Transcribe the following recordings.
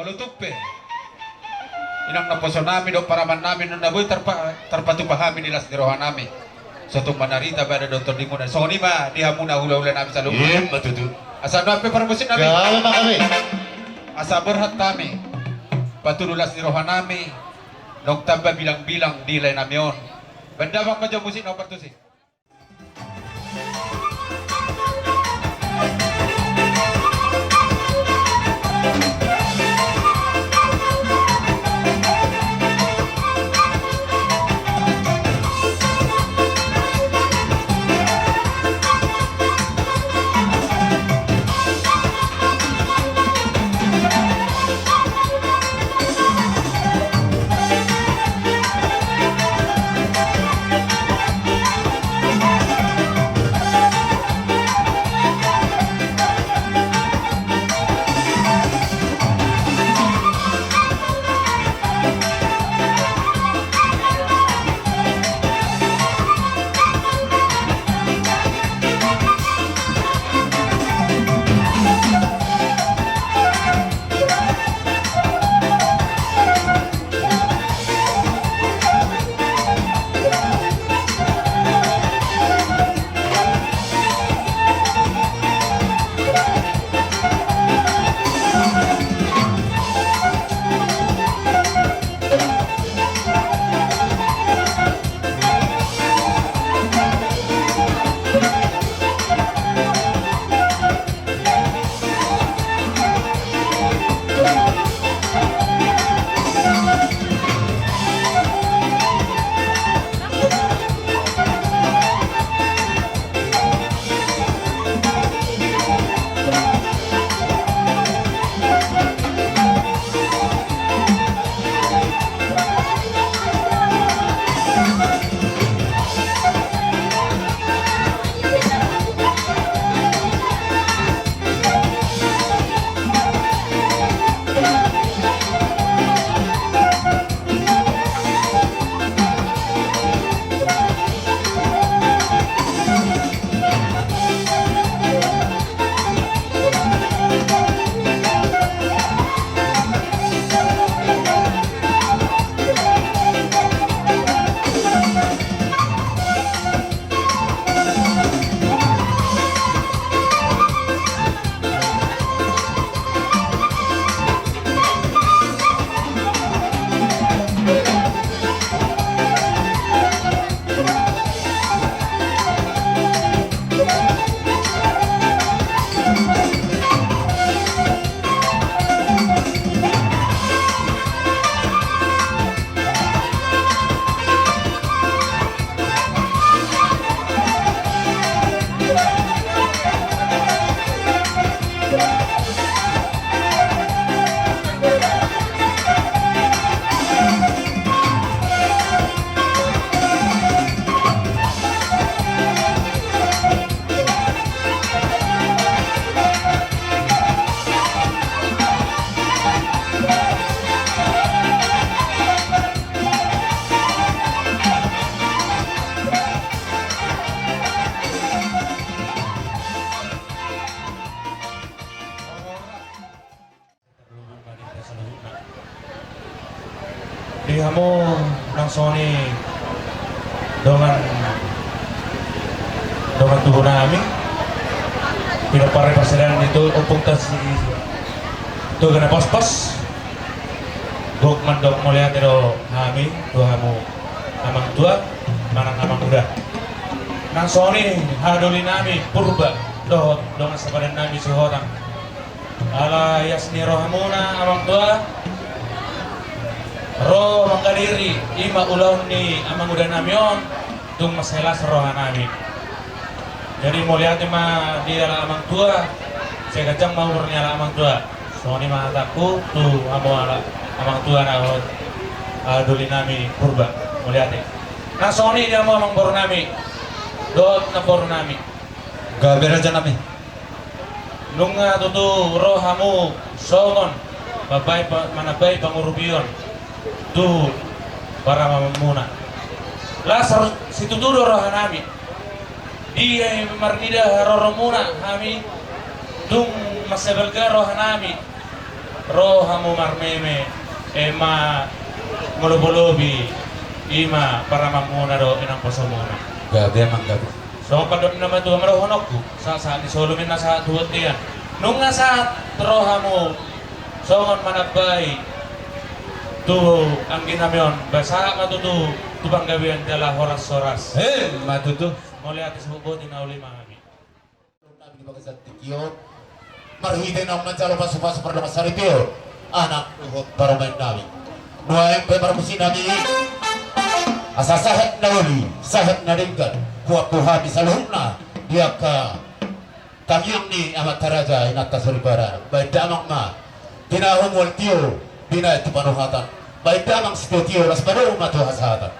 malutup inang naposo namin do paraman namin nung naboy terpatupahamin nilas ni rohan namin so itong manarita ba na doktor di mo na so ni ba diha muna hula-hula namin sa lupa matutu. asa nape para musin namin Kaya kami. asa berhat kami patunulas ni rohan namin nung tamba bilang-bilang dilay namin yun banda bang madyo musin o patusin Lihat mo ng Sony dengan tubuh namin pinaparepasalan itu upong tas itu gana pas-pas gok mandok melihat itu kami dua kamu amang tua manang amang muda nang Sony hadoli nami purba doh dengan sabaran nami seorang ala yasni rohamuna amang tua roh manggadiri ima ulaun ni amang udah namion tung masalah serohan nami jadi mau lihat mah di dalam amang tua saya kacang mau bernyala amang tua soalnya mah takut tuh amang tua nah duli nami purba mau lihat nah soalnya dia mau amang baru nami dot na baru nami gaber aja nami nunga tutu roh hamu songon babai manabai pangurubion tuh para mamuna lasar situ tuh roh nami dia marnida haroromuna kami dung masabelga roh nami rohamu marmeme ema ngolobi ima para mamuna do inang pasomuna. Gabi emang gabi. So padot naman tuwa marohonokku sa di solumin na sa duwat diyan. Nung nasa rohamu songon manabay tu ang ginamyon basa matutu tubang gawian dala horas-horas. Matutu. Muli atis bubo dinauli mami. Nabi di Bagasat Tikyo, marhide ng mansalo pasok-pasok para naman sa review. Anak uhot para main namin. Nuayang para musin namin. Asa sahat na uli, sahat na ringgan. Kuwak Tuhan di saluhong na. Dia ka kamyong ni Amat Taraja inata suribara. Baik damang ma. Tinahong waltiyo, bina itu panuhatan. Baik damang sityo las baru matu hasatan.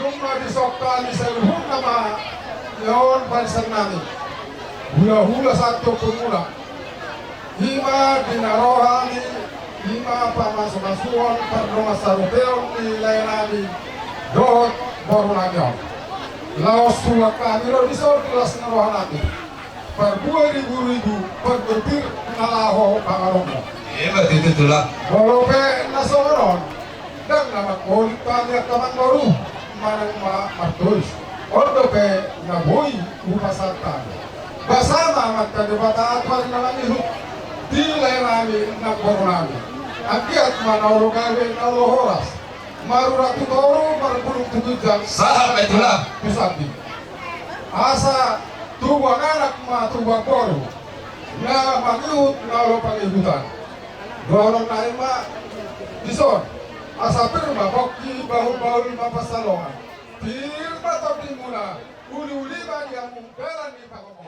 Lumna di sokali sa luhun nama yon barisan namin. Hula-hula satu pemula. Hima dinarohani, hima pamasumasuan pernoma sarupeon nilai namin. Dot baru nanyon. Laos suwak kami lo disor kelas narohan namin. Per 2000 per berpir nalaho pangaromo. Berarti itu tulah. Bolope nasoron. Dan nama kulit banyak teman baru manang martus ordo pe naboi upasatan basama matka debata atwar nalami hu dilay nami nagbaru nami akiat manawro gawe nawro horas maruratu toro marpulung tugujang Sampai tulah. pusabi asa tubang anak ma tubang baru na mangiut nalo pangihutan dorong naima dison asa firma hoki bahu-bahu lima pasalongan firma tapi mula uli-uli bagi yang mungkaran di pakomong.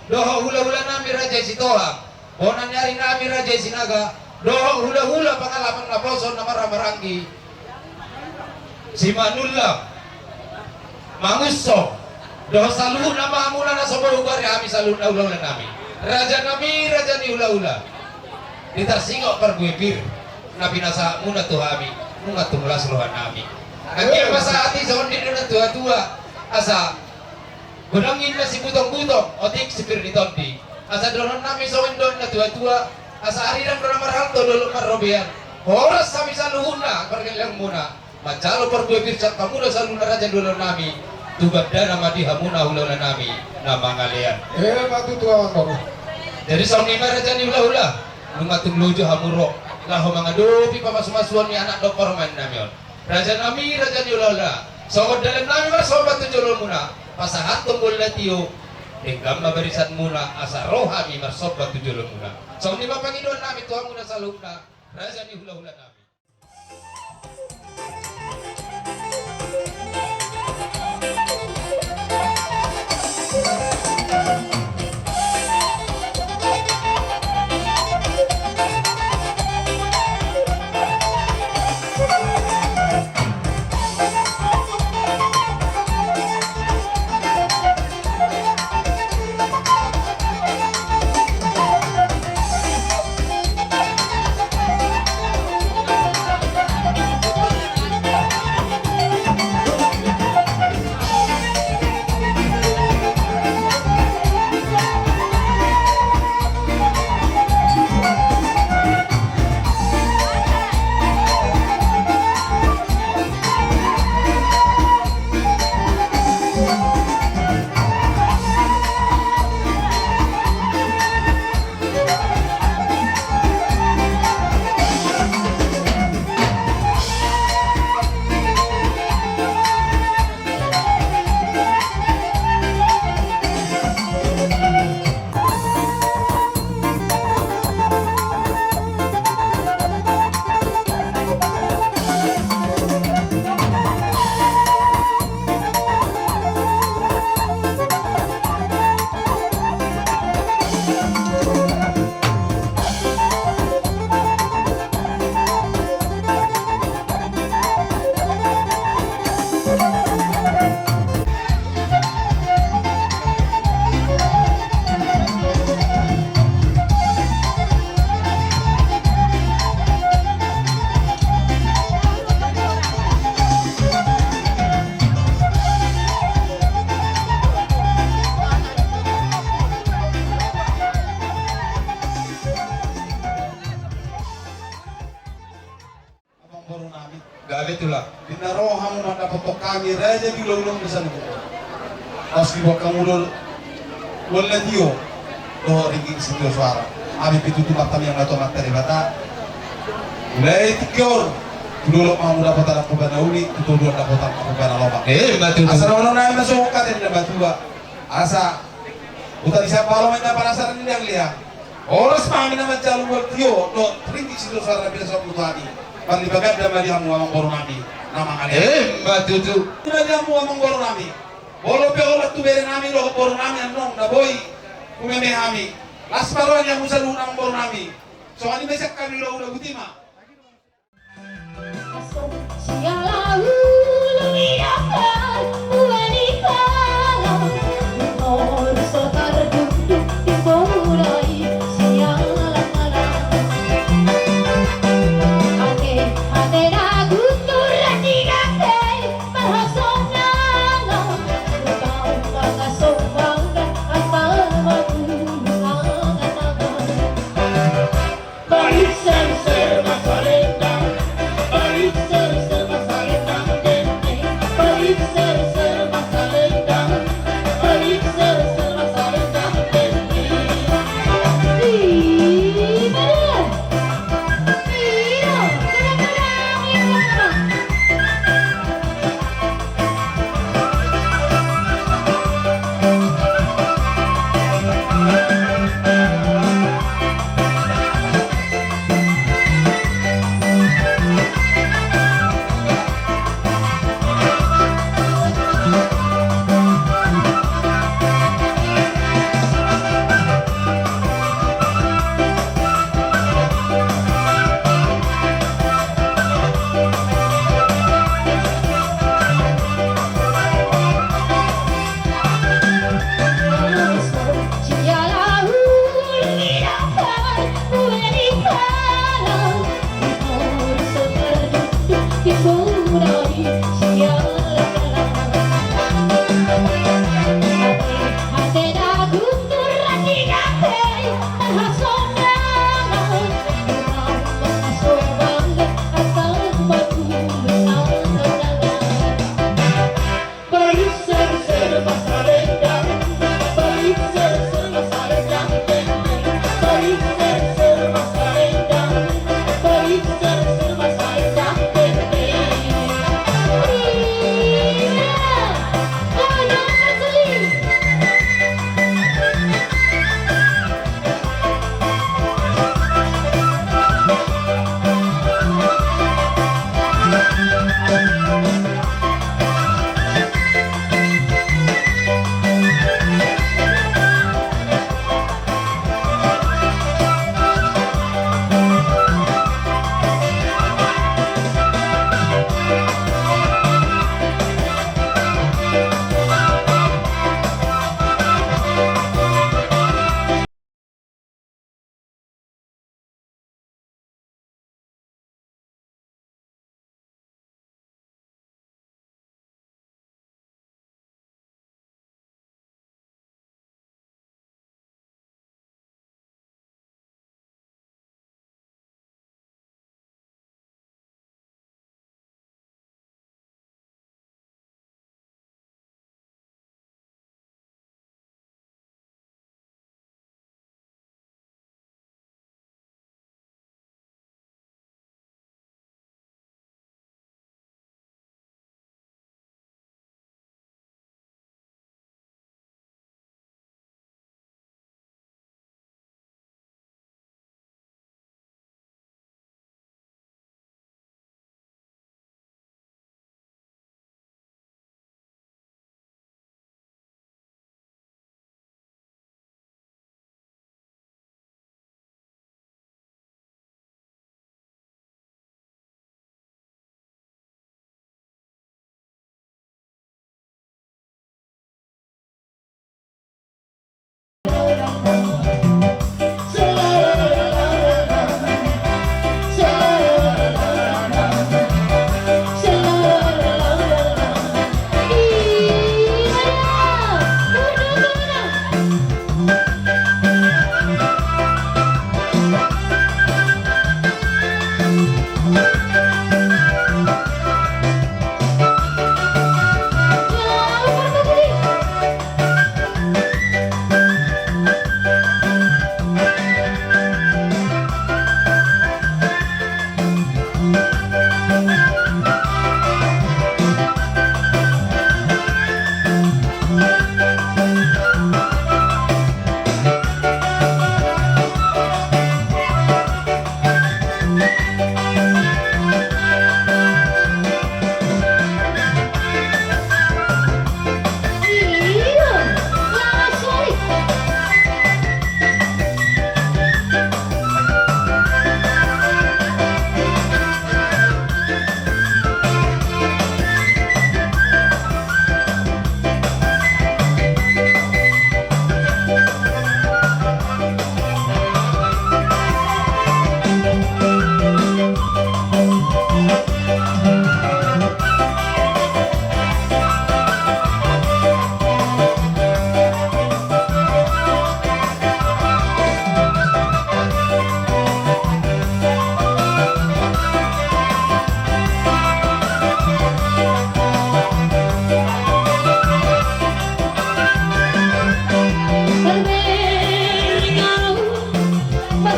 doho hula-hula nami Raja Sitohang, bonan nyari nami Raja Sinaga, doho hula-hula pangalaman na poso na maramarangi, si Manulang, Mangusong, doho saluhun na maamula na sa balugar kami saluhun na hula-hula nami. Raja nami, Raja ni hula-hula. Kita singok perguipir, na binasa muna tuh kami, muna tumulas luhan nami. Ang masa hati sa undin na tua-tua, asa gunangin na si butong-butong, otik si Pirnitondi. Asa doon namin sa windon na tua-tua, asa ariram na marhal to dulu marobian. Oras kami sa luhun na, pergilang muna. Macalo perguipir cat kamuna sa luhun Raja dulu nami, tugad na madiha muna hula-hula nami, na mangalian. Matutua Mangoro. Jadi sa lima Raja ni hula-hula, nungatung lujo hamuro. Laho mga dupi pa masumasuan ni anak doktor man namin. Raja nami, Raja ni hula-hula. So dalam nami masobat tunjulol muna. Pasahat tunggol na tiyo. Tingkam mabarisan muna. Asa rohami masobat tunjulol muna. So ni Panginoon namin tuhan muna sa luna. Raja ni hula-hula namin. Galit itulah. Dinaroha mo madapat kami Raja di lulong di sana. Aski wa kamulol wala tiyo do ringing sitio suara. Abi pitutu matam yang nato materi bata. Mulai tikior dulu mau dapat anak pembana uli, itu dulu dapat anak pembana loba. Mati Asa rono na masuk ka din na batua. Asa uta isa palo man na parasaran ni ang liya. Oras mami naman jalong wal tiyo do ringing sitio suara bila sa putani. Panlibagat na malihamu amang goro nami namang alih. Matutu. Malihamu amang goro nami. Bolo pe olat tu bere nami lo goro nami anong na boy kumeme hami. Las paruan yang musalu amang goro nami. So ani besak kami lo udah butima. Balik sen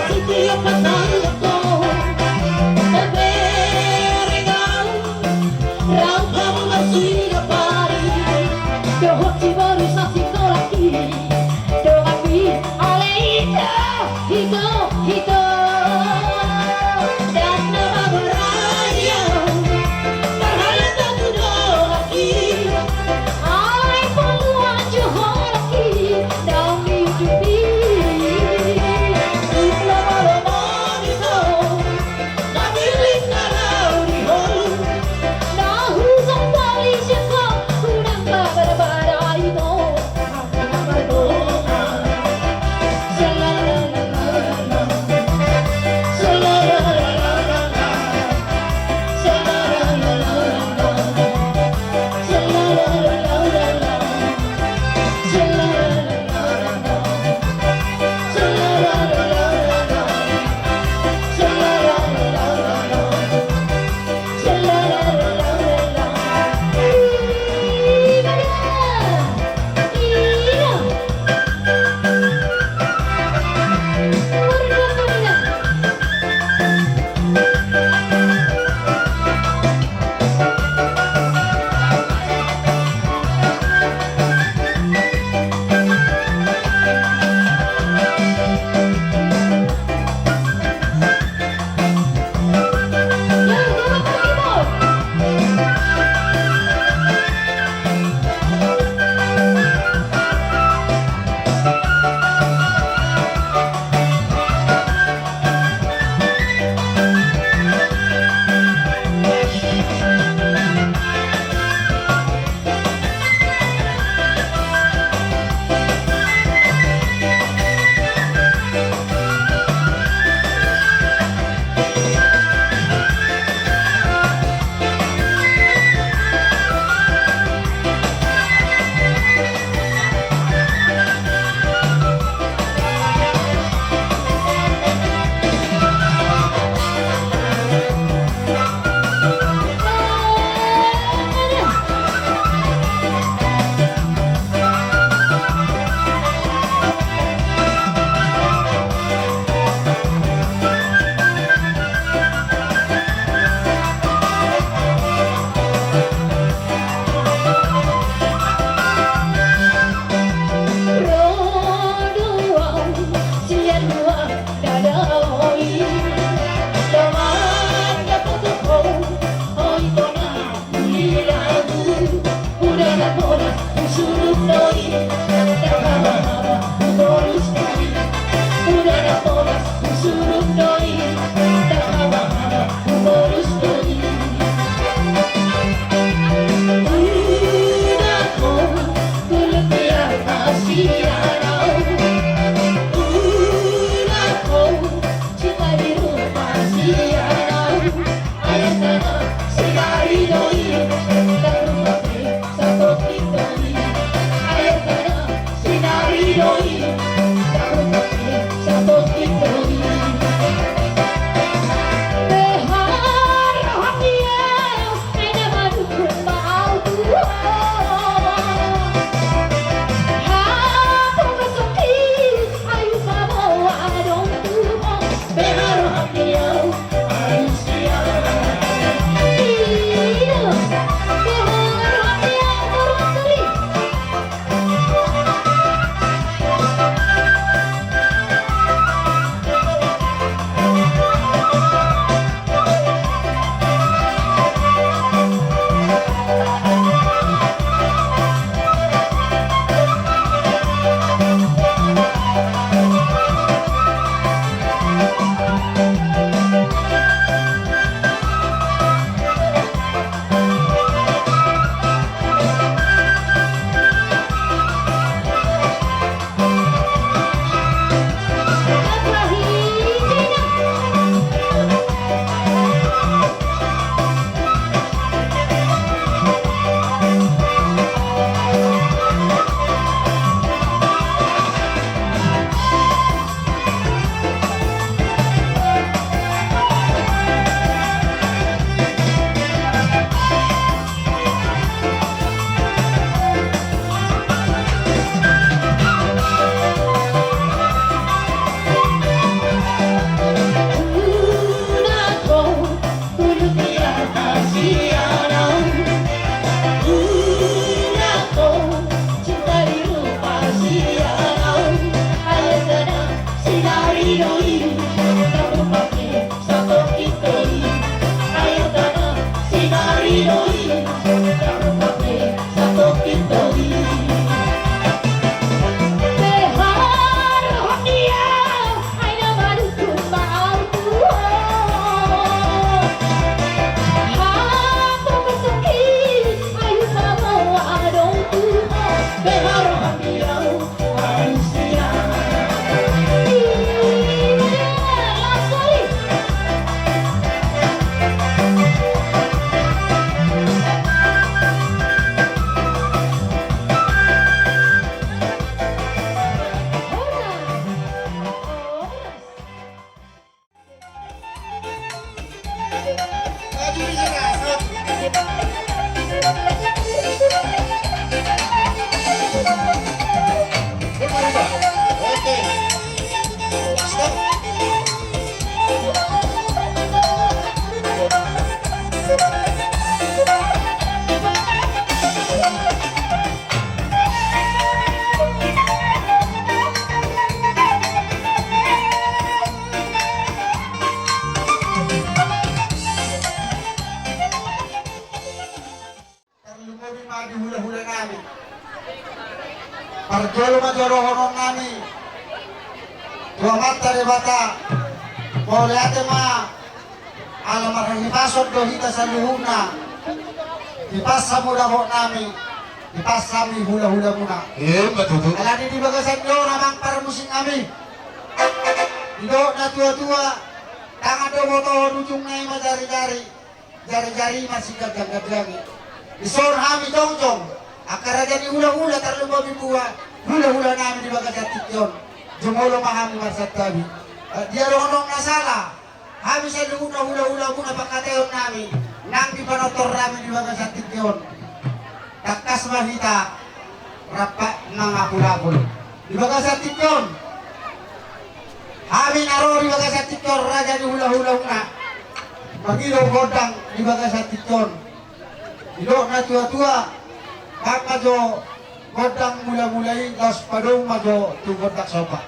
setiap pasanganku berregalo rau kamu masih pari dohot si baru sasi kolaki doapi ale hito dan nama beraya berhala satu doaki ai poluan johoraki daun hidupi lama-lama Jolo majoro horon nami. Dua mata de bata. Boleh ate ma. Alamar hipasot do hita sa luhuna. Ipasa mo na ho nami. Ipasa mi hula-hula muna. Iya betul. Alani di bagasan yo namang para musing kami. Ido na tua-tua. Tangan do moto ujung nai majari-jari. Jari-jari masih gagap lagi. Isor kami jong-jong. Akar jadi hula-hula terlupa bibuah. Hula-hula nami di bagasan tikyon. Jumolo mahami marsat kami. Dia ronong nasala. Kami sa hula-hula muna pagkateon nami. Nang di panotor nami di bagasan tikyon. Takas mahita rapat mga pulapul di bagasan tikyon kami naro di bagasan tikyon raja di hula-hula una magilaw godang di bagasan tikyon ilo na tua-tua kak majo godang mula-mulai las padong majo tu godak sopa.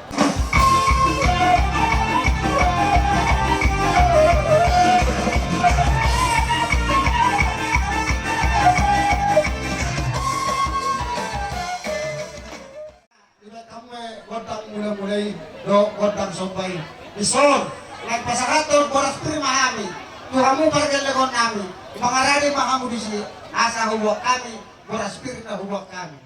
Mulai do godang sombay isor nagpasakaton boras primahami tuhamu pargalagon nami mangarari mahamu disi asa huwak kami boras pirna huwak kami.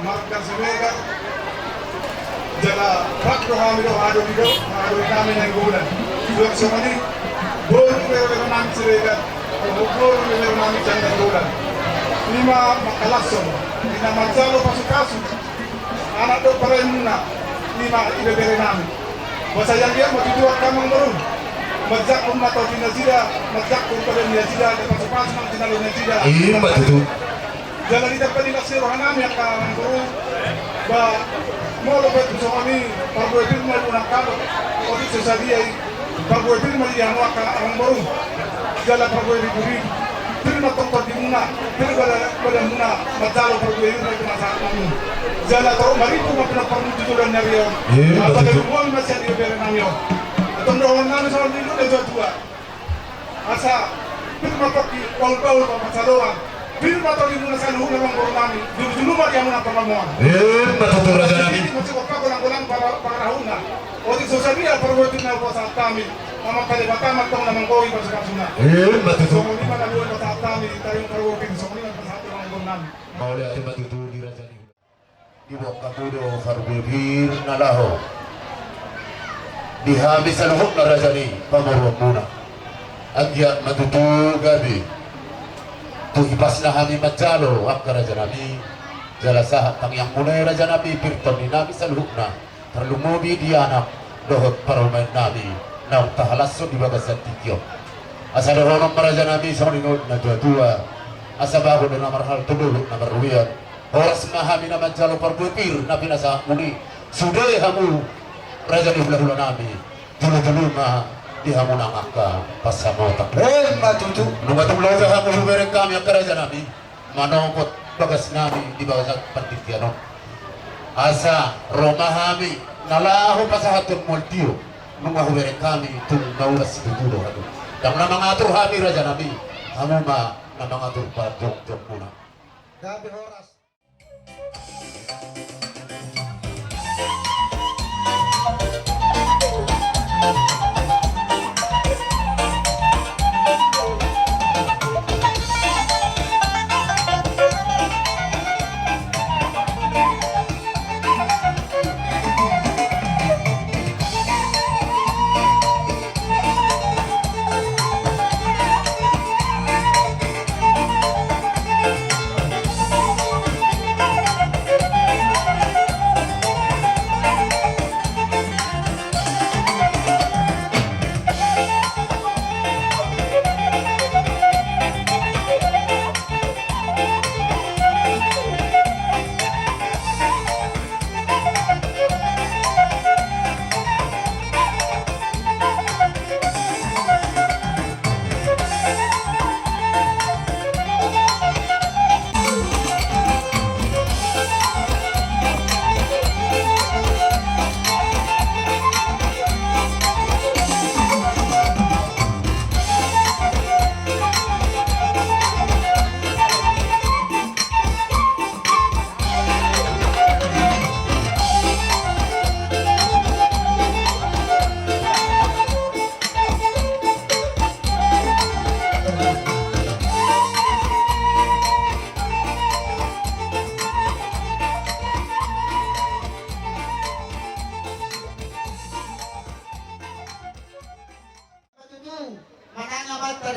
Markas Vega jala bakro hamilo ado video ado kami nang bulan sudah semani bolu pero nang Vega bolu pero nang janda bulan lima makalason ina manjalo pasukasu anak do paremuna lima ide bere nami basa yang dia mau dijual kamang baru majak atau dinazida majak pada dinazida dan pasukasu nang dinazida Iya mbak itu. Jalan tidak pernah nasi rohana yang kawan guru, bah mau lebih bersama ni, kalau itu mau pulang kalau itu sesadia Pagwe bil mali yang waka ang baru. Jala pagwe riburi. Bil matong di muna. Bil pada muna. Matalo pagwe bil lagi masak kami. Jala tau mari tu mapina parmu tujuan nyariyo. Apa dari uang masih ada bere namyo. Atau ndowan nami sama minggu dan dua. Asa bil matok di wal masaloan. Bil matok di muna salu memang baru nami. Dulu mari yang muna pamamuan. Matuto Raja Nabi. Masih kok gulang-gulang para rahuna. Odi sosial media perbuatan na buat saat kami, mama kali batama tong namang koi pas kasuna. Matuto. So muli mana luar buat saat kami tayong perbuatan so muli pas saat orang gonam. Mauli ati matuto di Raja Nabi. Ibu kapudo farbibir nalaho. Dihabis al hukm na Raja Nabi pamurwag muna. Agya matuto gabi. Tuhibas na kami majalo ang Raja Nabi. Jala sahat ang yang muna Raja Nabi pirton ni Nabi sa hukm na. Terlumubi di anak dohot paromen nabi na tahalaso di bagasan tikyo asa dohonong maraja nabi sa rinod na dua asa bago na marhal tudulok na maruyan oras mahami naman jalo parbutir na pinasa muli suday hamu raja ni hula-hula nabi dulu-dulu na di hamu nang akka pasamotak Matutu. nung atulaw sa hamu humereng kami ang karaja nabi manongkot bagas nabi di bagasan pantikyan asa romahami nalaho pa sa hatong multiyo nung mahuwere kami tung naulas dudulo hado dang na mga atur hami Raja Nabi hamuma na mga atur pa dok muna Gabi oras.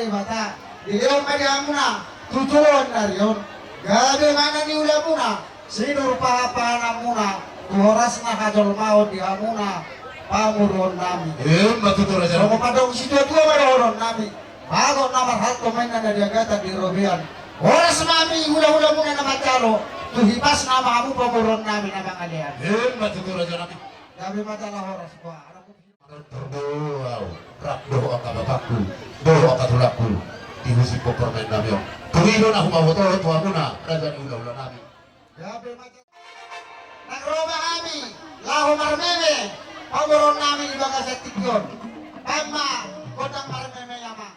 dari bata. Diliyon kaya muna, tutuon na riyon. Gabi mana ni ula muna, sinur pahapanan muna, oras na kadolmaon di muna, pamuron nami. Matutura So kumadong si tua maroron nami. Bago na marhal kumain na nadiagatan di Robian. Oras mami hula-hula muna na matalo, tuhipas na maamu pamuron nami na mga liyan. Matutura nabi. Gabi madalah oras ko. Wow, rak doho ang kababakku, doho ang katulakku, dihusi po permen namin. Tuwilo na humawoto, tuwa mo na, raja ni ula-ula namin. Gabi madalah. Nagroma kami, laho marmeme, pamuron namin di baga sa tikyon. Pama, kodang marmeme yama.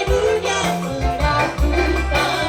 Dunia menakutkan.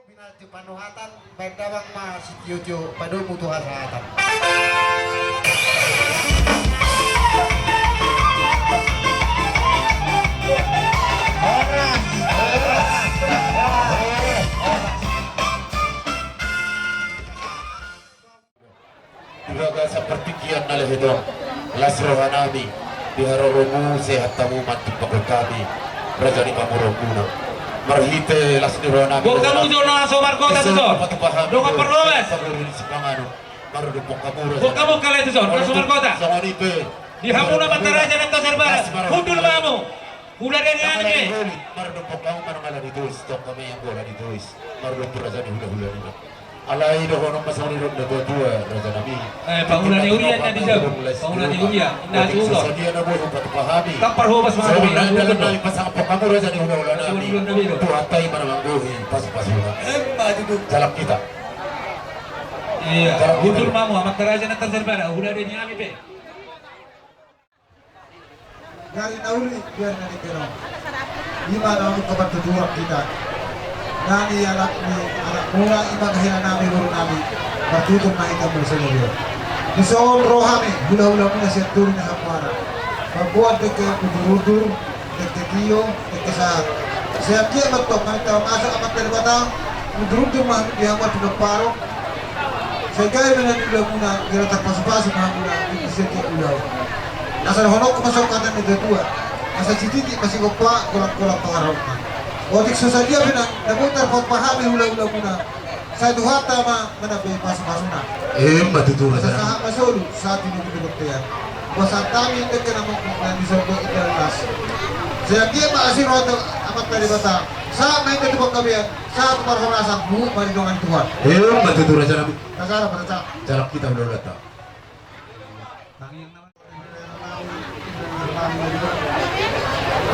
Pinalti panuhatan Bandawang Mas Yojo Padu Mutu Hasatan. Juga seperti kian nalih hidung las rohanami diharomu sehat tamu mati pakul kami berjadi pamuroguna marhite las rohanami Bukan muncul na somar kota itu Zon. Bukan perlobes. Bukan kamu kali itu Zon, na somar kota. Di hamuna Bataraja dan Tosar Barat. Hudul mamu. Udah dari ani. Mardupok kamu manangala ditulis stok kami yang bola ditulis mardupok raja di hula-hula ini alai dohono masani ronda dua raja nabi Bangunan Urian na di jauh. Bangunan Urian. Nah itu Zon. Sadia na boy patu pahami Kampar hobas mga Sa kami. una na pasang po kamu raja di hula-hula nabi tuhatay manamangguhi pas-pasuna jalap kita Iya. Hudul mamu amat Bataraja dan Tosar Barat. Udah dari ani be. Dari nauli biar nani kero. Gimana untuk kebertujuan kita? Nani anak mula iman kahina nami guru nami. Bertutur na ita bersama dia. Bisoon rohami hula-hula muna siya turun na hapwara. Pagbuat ke kudur-udur, ke kiyo, ke saat. Saya kia betok nang tahu masa amat dari batang. Kudur-udur mah dia amat sudah paro. Saya kaya dengan hula muna kira terpasu-pasu mah muna di sini ulau. Asal honok masuk kata itu dua. Asal citi masih kopa kolak-kolak pengaruh. Otik susah dia benar. Namun terpot pahami hula-hula muna. Saya duhata mah menabi pas-pasuna. matutur Masa raja sahak masuk saat ini kita buktian. Masa kami itu kena mengkumpulkan di sorga idealas. Saya dia masih roda amat dari batang. Saat main ke tempat kalian, saat marhum rasa bu mari dongan Tuhan. matutur raja nabi Kasara pada cak. jalap kita udah datang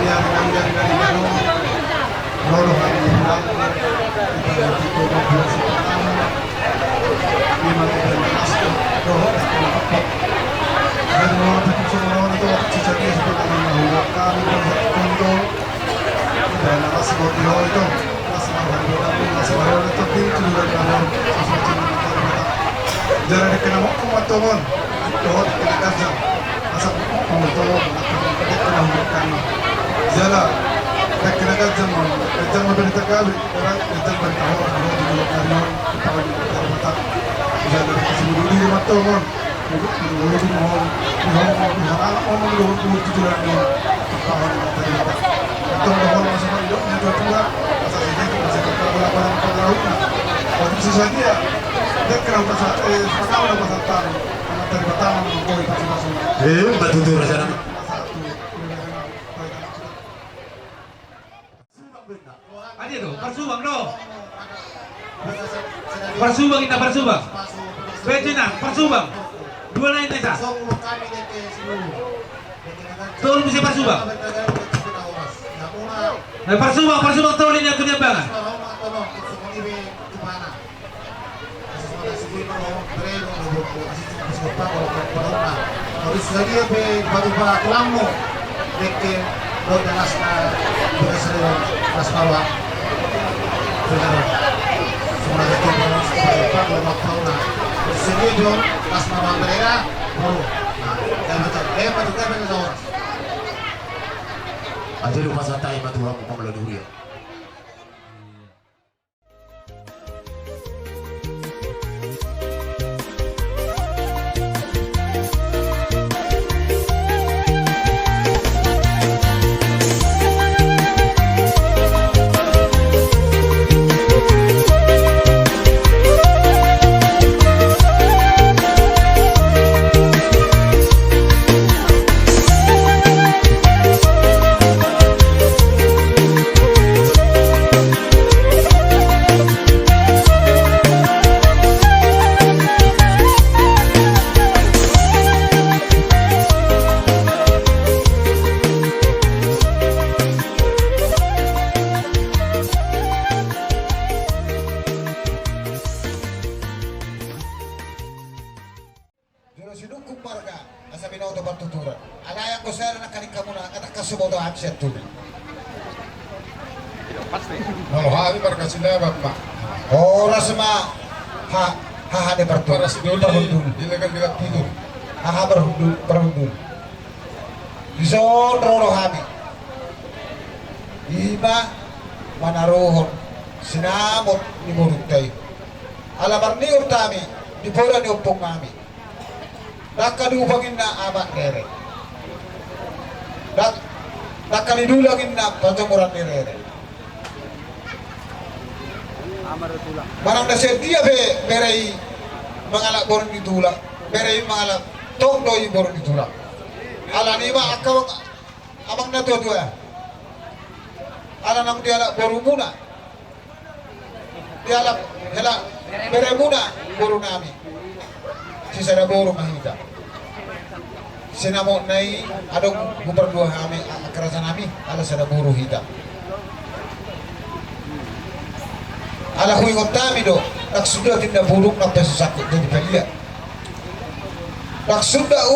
Yang dari Bandung, Loro hari hilang, kita itu mobil pertama, 5 doh, dan orang orang itu cicaknya seperti menghulak kami untuk dan masih mobil itu masih mahal itu pintu dan mahal sesuatu jangan dikenal mau teman doh kita kerja masa mau teman dikenal kami Jala, kekinakan zaman, kejam berita kami, orang kejam berita orang di dalam karyawan, kita di dalam mata, jala sebelum ini mata orang, lebih mohon, orang dulu tujuh lagi, kawan mata di mata, kita mohon masuk hidup yang kedua, asal ini masih kita berlakukan pada lautnya, waktu sisa dia, dia kenal pasal, sekarang pasal tahu, mata di mata menunggu itu masuk. matutur raja nabi Adi tuh, Parsubang lo. Parsubang kita Parsubang. Bejina, Parsubang. Dua lain desa. Tolong bisa Parsubang. Nah, Parsubang tolong yang punya banget. Harus lagi be batu-batu kelamu deke boy dan asna berasal asnawa sekarang semua itu berasal dari pak lima tahun sini dong asnawa mereka baru kayak betul orang aja lupa santai matutur aku melalui dia ko saya na kanika mo na anak kasumoto absent to. Kalau hari mereka sila bapak. Oras ma ha de bertu. Para si Doli ilegal dekat tidur. Ha berhundul. Ison roro hami. Ima manarohon sinamot ni Murutay. Alamar ni Urtami di pora ni Upong Mami. Nakadupangin na amat nere. Nakalidulangin na patamuran ni Rere. Barang na siya dia beray mangalak boron ditulak. Beray mangalak tongdoy boron ditulak. Ala ni ma akawang amang na dua. Ala nang dialak boru muna. Dialak hela beray muna boru nami. Sisa na boru mahita. Sinamo nai adong gubernur kami kerajaan kami ala sada boru hita. Ala hui kami do nak sudah tindak buruk nak sakit jadi pelia. Nak sudah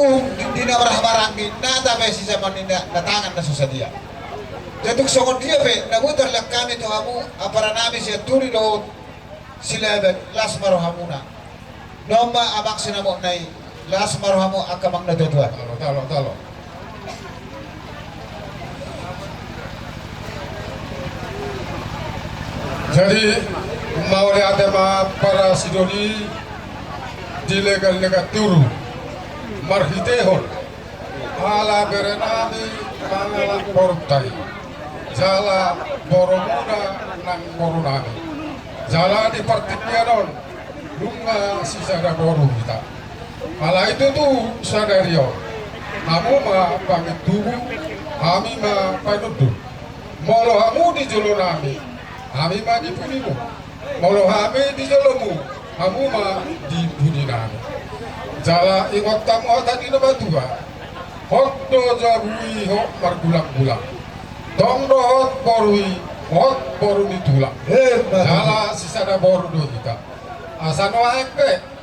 dina marah-marangin nada be sisa maninda datangan na susah dia. Tetuk songon dia be nabutar lak kami to amu apara nami siya turi do silaban las marohamuna. Noma abang sinamo nai las marohamu akamang nadodwa. Talo. Jadi mau lihat para sidoni di legal turu marhitehon ala berenami mangala portai jala boromuna nang borunami jala di partikianon lunga sisada boru kita ala itu tuh sadario kamu ma pamit tubuh kami ma panudu molo kamu di julunami kami ma di punimu molo kami di jolomu kamu ma di puninami jala ingot tamu tadi nama tua hotdo jabui hot margulang-gulang tongdo hot borui hot boru ditulak jala sisada boru do kita asano ekpe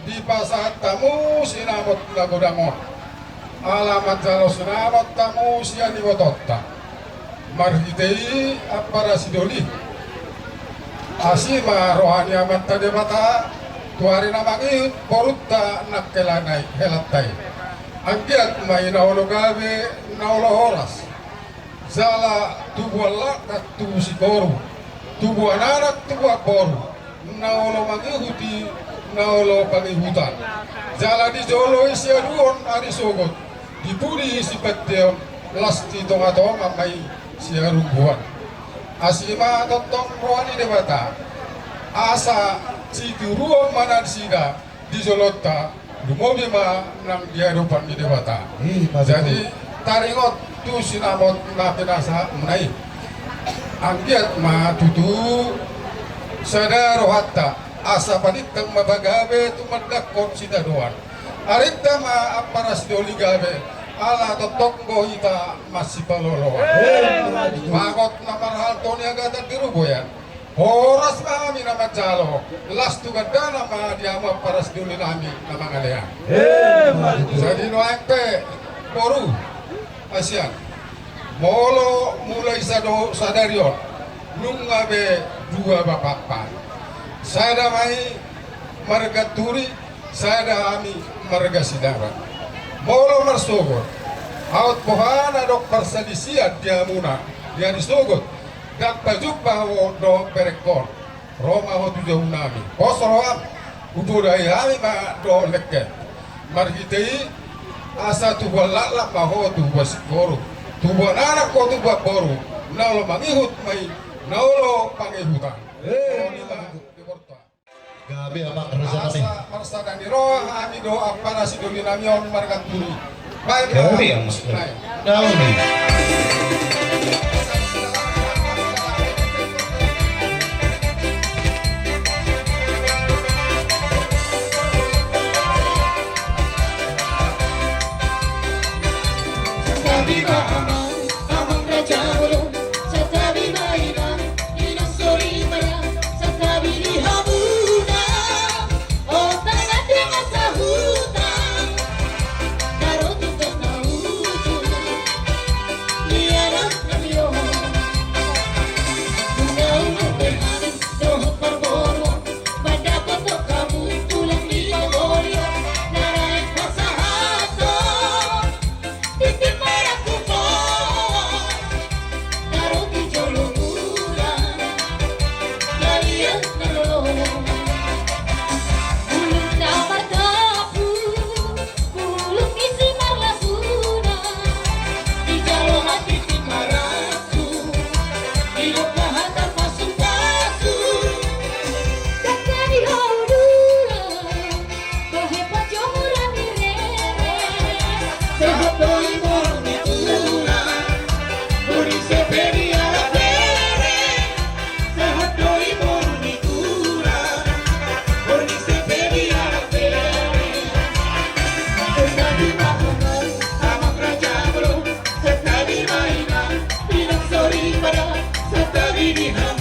di pasar tamu sinamot lagodangon alamat jalo sinamot tamu siani wototta marhitei apara sidoli asima rohani amat tade mata tuari namangi borutta nakkelanai helatai angkiat mai naulo gabe naulo horas jala tubuh lakat tubuh sikoru tubuh anak tubuh boru naulo mangihuti naulo pangihutan jala di jolo isia duon ari sogot dipuri isi petteon lasti tonga-tonga mai sia rumbuan asima tontong rohani debata asa citu ruang mana sida di jolota dumobi ma nang dia depan di debata jadi taringot tu sinamot na pinasa menai anggiat ma tutu sada rohatta asa panitang mabagabe tumadakon sida doan arita ma aparas doli gabe ala totonggo hita masih palolo magot na marhal toni agata diruboyan horas kami nama jalo las tu gadana ma diama paras doli nami nama ngalean jadi no empe boru asian molo mulai sadarion nungabe dua bapak sada mai marga turi sada ami marga sidara molo marsogot haut pohana dok perselisian diamuna dia disogot dak pajuppa do berekor roma ho tujuh nami posroam ududai ami ma do lekke margitei asa tu balala ma ho tu basikoro tu banana ko tu baboru naulo mangihut mai naulo pangihutan Gabi amak kerja kami. asa marsada di roh ami do apara sidoli namion margan turi baik Gabi yang mas. Gabi. Sabi ba amang raja ulun sa tabi mainan inusuri maya sa tabi ni hamuna o tanah dengan sahutan karo tutup na ujung sabi ni